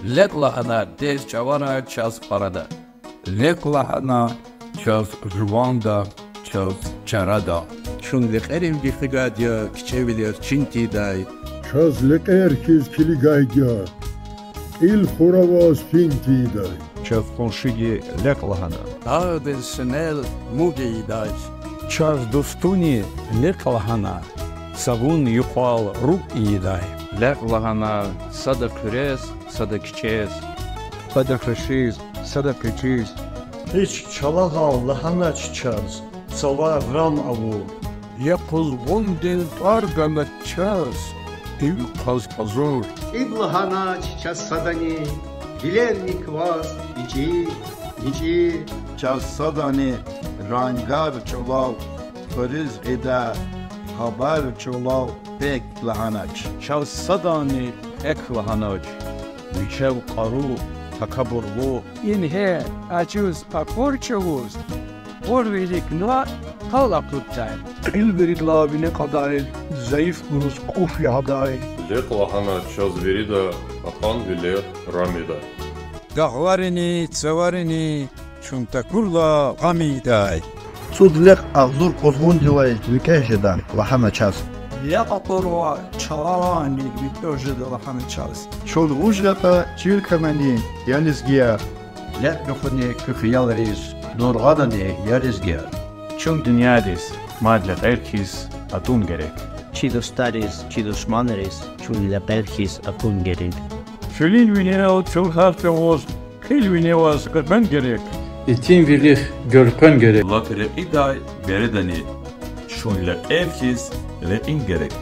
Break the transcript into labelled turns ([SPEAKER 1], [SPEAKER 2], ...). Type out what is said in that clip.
[SPEAKER 1] Леклахана десь чавара час парада. Леклахана час жванда час чарада. Шун лекерим дихигадя кчевилер чинтидай.
[SPEAKER 2] Час лекеркиз килигайдя. Il хуравас финтидай.
[SPEAKER 3] Час коншиги леклахана.
[SPEAKER 1] Даден сенел мугидай.
[SPEAKER 3] Час достуни леклахана. Савун юхал рук идай.
[SPEAKER 4] Леклахана сада курес, сада кчез.
[SPEAKER 3] Сада хрешиз, сада кчиз.
[SPEAKER 5] Hiç çalağal lahana çiçaz, sava ram avu.
[SPEAKER 1] Якуз вонден таргана час. Им пазпазор.
[SPEAKER 6] Иблахана час садани, Диленник вас, ичи.
[SPEAKER 7] Час садани, рангар чолав, Фариз ида, Хабар чолав, Пек лаханач.
[SPEAKER 4] Час садани эклаханач. Вичев кару, такабурву.
[SPEAKER 8] Inhe acuz paporçavuz. Orvelik na kalakutay.
[SPEAKER 3] İlverit labine kadar zayıf buruz kufi haday.
[SPEAKER 9] Леклахана час верида, ахан вилер рамида.
[SPEAKER 10] Gahvarini, tsevarini, çuntakurla gamiday.
[SPEAKER 7] Судлек авзур козгундилай, Викешедан, лахана час.
[SPEAKER 8] Yapaporo çalani bitörjede lahana çalış.
[SPEAKER 7] Шол ужгата, чилкамани, янизгия.
[SPEAKER 4] Leknufuni küfiyaleriz, nurgadani yarizgiyar. Çün dünyadis, madle erkis atun gerek.
[SPEAKER 11] Chidos tares, chidos maneres, chulla perchis apun gerek.
[SPEAKER 3] Fülin vineo çul harfevos, kil vineos kırpan gerek.
[SPEAKER 12] İtin vilih görpen gerek.
[SPEAKER 13] Lakre iday veredani. Şunla erkis lekin gerek.